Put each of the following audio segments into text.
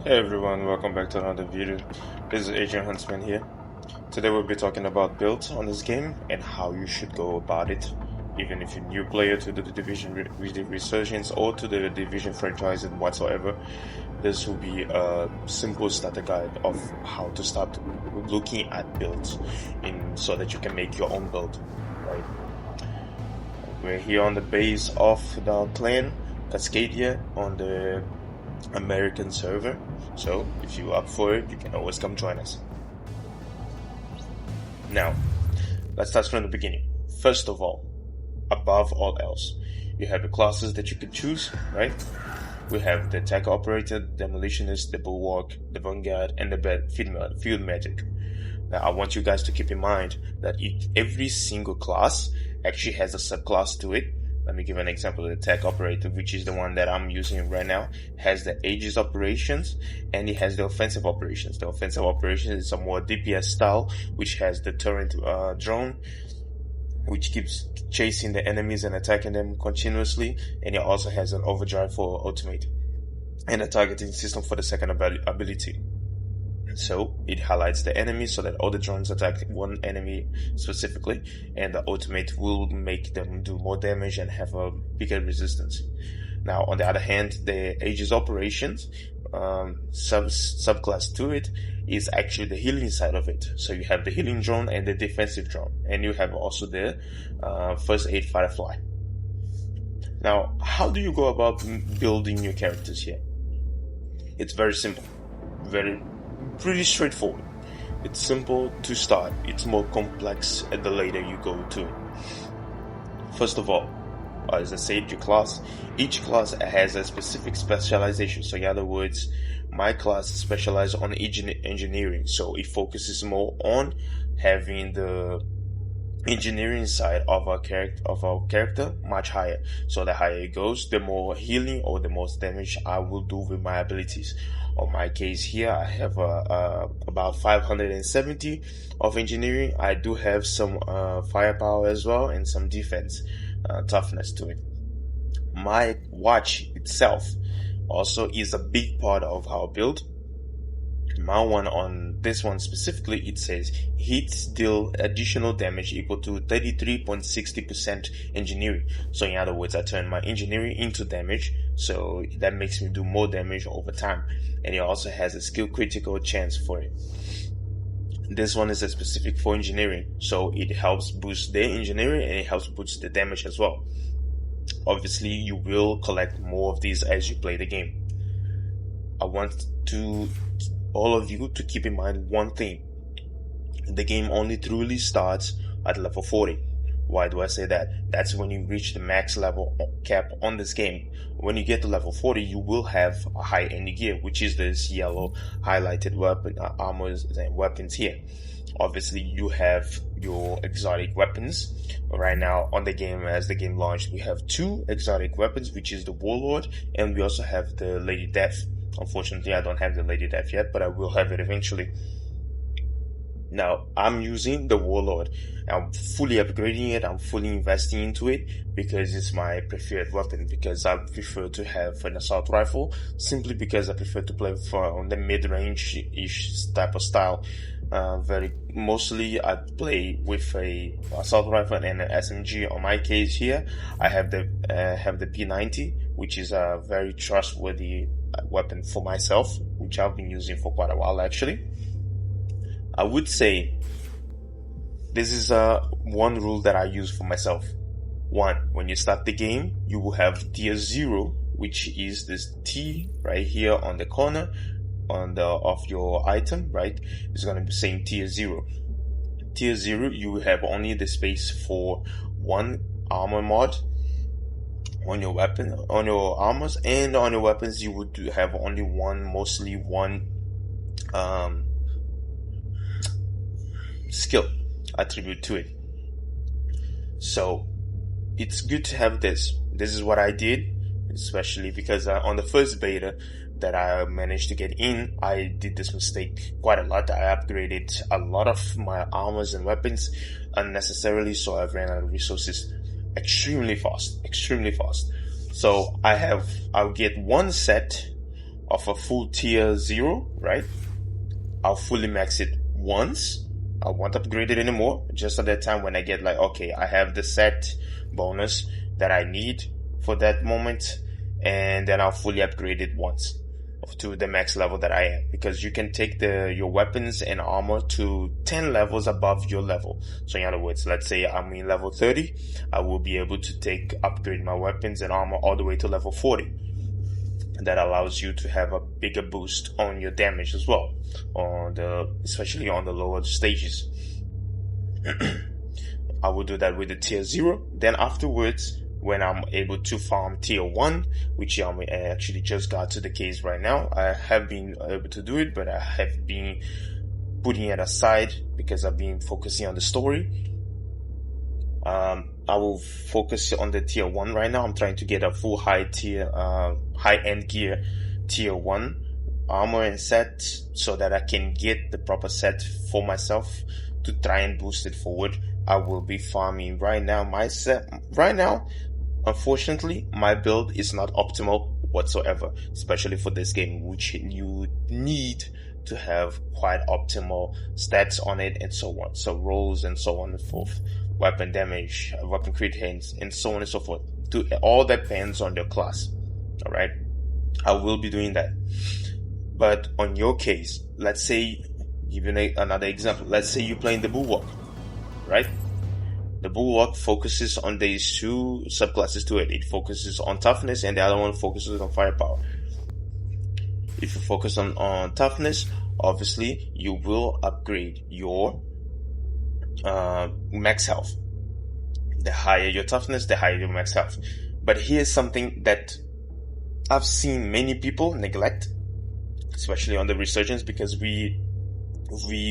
Hey everyone, welcome back to another video. This is AgentHuntzman here. Today we'll be talking about builds on this game and how you should go about it. Even if you're a new player to the Division Resurgence or to the Division franchise and whatsoever, this will be a simple starter guide of how to start looking at builds so that you can make your own build, right? We're here on the base of the clan Cascadia on the American server, so if you're up for it, you can always come join us. Now, let's start from the beginning. First of all, above all else, you have the classes that you can choose, right? We have the attack operator, demolitionist, the bulwark, the vanguard, and the field medic. Now, I want you guys to keep in mind that every single class actually has a subclass to it. Let me give an example. The attack operator, which is the one that I'm using right now, has the Aegis operations and it has the offensive operations. The offensive operations is a more DPS style, which has the turret drone, which keeps chasing the enemies and attacking them continuously, and it also has an overdrive for ultimate and a targeting system for the second ability. So it highlights the enemy so that all the drones attack one enemy specifically, and the ultimate will make them do more damage and have a bigger resistance. Now, on the other hand, the Aegis operations subclass to it is actually the healing side of it. So you have the healing drone and the defensive drone, and you have also the first aid firefly. Now, how do you go about building your characters here? It's very simple, pretty straightforward. It's simple to start. It's more complex at the later you go to it. First of all, as I said, your class. Each class has a specific specialization. So in other words, my class specializes on engineering. So it focuses more on having the engineering side of our character much higher. So the higher it goes, the more healing or the most damage I will do with my abilities. On my case here, I have about 570 of engineering. I do have some firepower as well and some defense toughness to it. My watch itself also is a big part of our build. My one, on this one specifically, it says hits deal additional damage equal to 33.60% engineering. So in other words, I turn my engineering into damage, so that makes me do more damage over time. And it also has a skill critical chance for it. This one is a specific for engineering, so it helps boost their engineering and it helps boost the damage as well. Obviously, you will collect more of these as you play the game. I want all of you to keep in mind one thing. The game only truly starts at level 40. Why do I say that? That's when you reach the max level cap on this game. When you get to level 40, you will have a high-end gear, which is this yellow highlighted weapon, armors and weapons here. Obviously, you have your exotic weapons. Right now on the game, as the game launched, we have 2 exotic weapons, which is the Warlord, and we also have the Lady Death. Unfortunately, I don't have the Lady Death yet, but I will have it eventually. Now, I'm using the Warlord. I'm fully upgrading it. I'm fully investing into it because it's my preferred weapon, because I prefer to have an assault rifle, simply because I prefer to play on the mid-range-ish type of style. Mostly I play with a assault rifle and an SMG. On my case here, I have the P90, which is a very trustworthy weapon for myself, which I've been using for quite a while actually. I would say this is one rule that I use for myself. 1, when you start the game, you will have tier 0, which is this T right here on the corner of your item, right? It's going to be saying tier 0. Tier 0, you have only the space for 1 armor mod on your weapon, on your armors, and on your weapons you would have only mostly one skill attribute to it. So it's good to have this. This is what I did, especially because on the first beta that I managed to get in, I did this mistake quite a lot. I upgraded a lot of my armors and weapons unnecessarily, so I ran out of resources extremely fast. So I'll get one set of a full tier 0, right? I'll fully max it once. I won't upgrade it anymore. Just at that time when I get like, okay, I have the set bonus that I need for that moment, and then I'll fully upgrade it once to the max level that I am, because you can take your weapons and armor to 10 levels above your level. So in other words, let's say I'm in level 30, I will be able to upgrade my weapons and armor all the way to level 40. That allows you to have a bigger boost on your damage as well, especially on the lower stages. I will do that with the tier 0. Then afterwards, when I'm able to farm tier 1, which I actually just got to the case right now. I have been able to do it, but I have been putting it aside because I've been focusing on the story. I will focus on the tier 1 right now. I'm trying to get a full high-end gear tier 1 armor and set so that I can get the proper set for myself to try and boost it forward. I will be farming right now. Unfortunately, my build is not optimal whatsoever, especially for this game, which you need to have quite optimal stats on it and so on. So rolls and so on and so forth, weapon damage, weapon crit hits, and so on and so forth. All depends on your class. All right, I will be doing that. But on your case, let's say, give you another example. Let's say you're playing the Bulwark, right? The Bulwark focuses on these two subclasses to it. It focuses on toughness, and the other one focuses on firepower. If you focus on toughness, obviously you will upgrade your max health. The higher your toughness, the higher your max health. But here's something that I've seen many people neglect, especially on the Resurgence, because we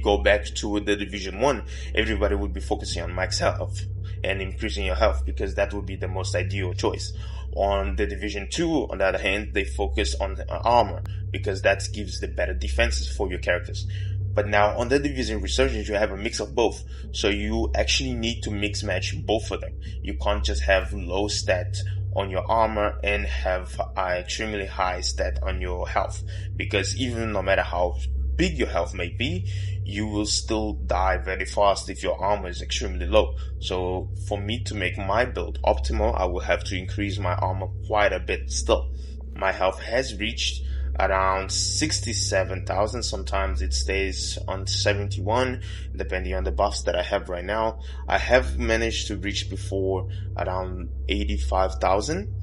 go back to the Division 1, everybody would be focusing on max health and increasing your health because that would be the most ideal choice. On the Division 2, on the other hand, they focus on armor because that gives the better defenses for your characters. But now on the Division Resurgence, you have a mix of both. So you actually need to mix match both of them. You can't just have low stat on your armor and have an extremely high stat on your health, because even no matter how big your health may be, you will still die very fast if your armor is extremely low. So for me to make my build optimal, I will have to increase my armor quite a bit still. My health has reached around 67,000. Sometimes it stays on 71, depending on the buffs that I have right now. I have managed to reach before around 85,000.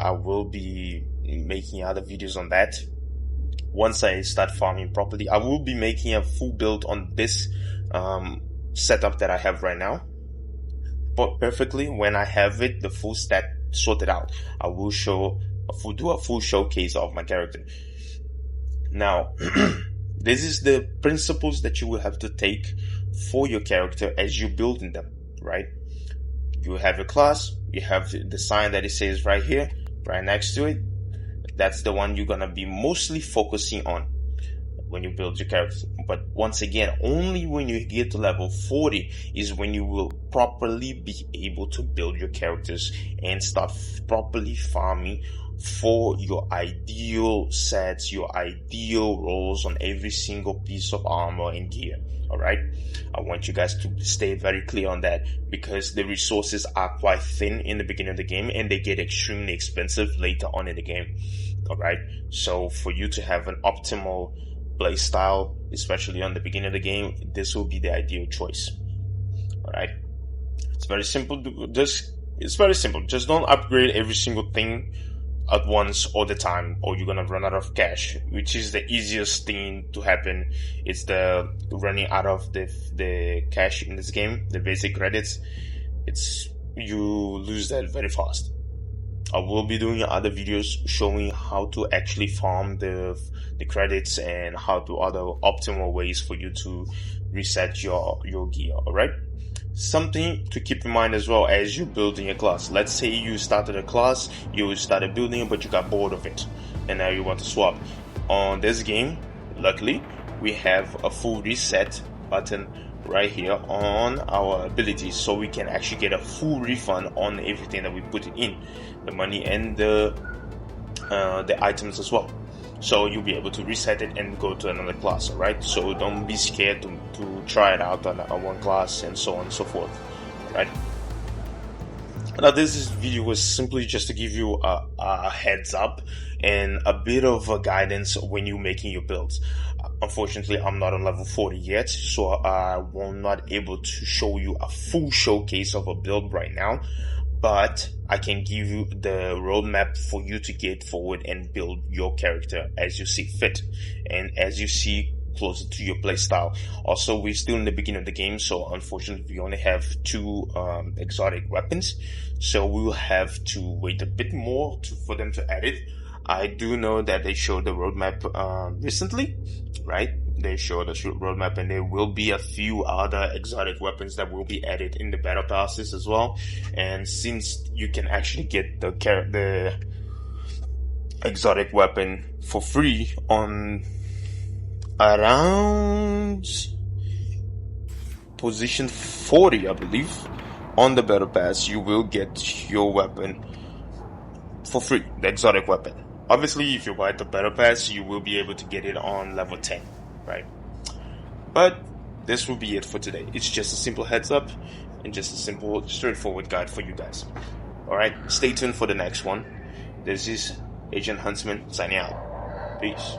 I will be making other videos on that. Once I start farming properly, I will be making a full build on this setup that I have right now. But perfectly, when I have it, the full stat sorted out, I will do a full showcase of my character. Now, this is the principles that you will have to take for your character as you're building them, right? You have your class, you have the sign that it says right here, right next to it. That's the one you're gonna be mostly focusing on when you build your character. But once again, only when you get to level 40 is when you will properly be able to build your characters and start properly farming for your ideal sets, your ideal rolls on every single piece of armor and gear. Alright? I want you guys to stay very clear on that, because the resources are quite thin in the beginning of the game and they get extremely expensive later on in the game. Alright? So for you to have an optimal play style, especially on the beginning of the game, this will be the ideal choice. Alright? It's very simple. It's very simple. Just don't upgrade every single thing at once all the time, or you're gonna run out of cash, which is the easiest thing to happen. It's the running out of the cash in this game, the basic credits. You lose that very fast. I will be doing other videos showing how to actually farm the credits and how to other optimal ways for you to reset your gear. Alright? Something to keep in mind as well as you're building your class. Let's say you started a class, you started building it, but you got bored of it and now you want to swap. On this game, luckily, we have a full reset button right here on our abilities, so we can actually get a full refund on everything that we put in, the money and the items as well. So you'll be able to reset it and go to another class, alright? So don't be scared to try it out on one class and so on and so forth, right? Now this video was simply just to give you a heads up and a bit of a guidance when you're making your builds. Unfortunately, I'm not on level 40 yet, so I will not able to show you a full showcase of a build right now. But I can give you the roadmap for you to get forward and build your character as you see fit and as you see closer to your playstyle. Also, we're still in the beginning of the game, so unfortunately we only have 2 exotic weapons, so we will have to wait a bit more for them to add it. I do know that they showed the roadmap recently, right? They showed the roadmap, and there will be a few other exotic weapons that will be added in the battle passes as well. And since you can actually get the exotic weapon for free on around position 40, I believe, on the battle pass, you will get your weapon for free, the exotic weapon. Obviously, if you buy the battle pass, you will be able to get it on level 10, right? But this will be it for today. It's just a simple heads up and just a simple, straightforward guide for you guys. Alright, stay tuned for the next one. This is AgentHuntzman signing out. Peace.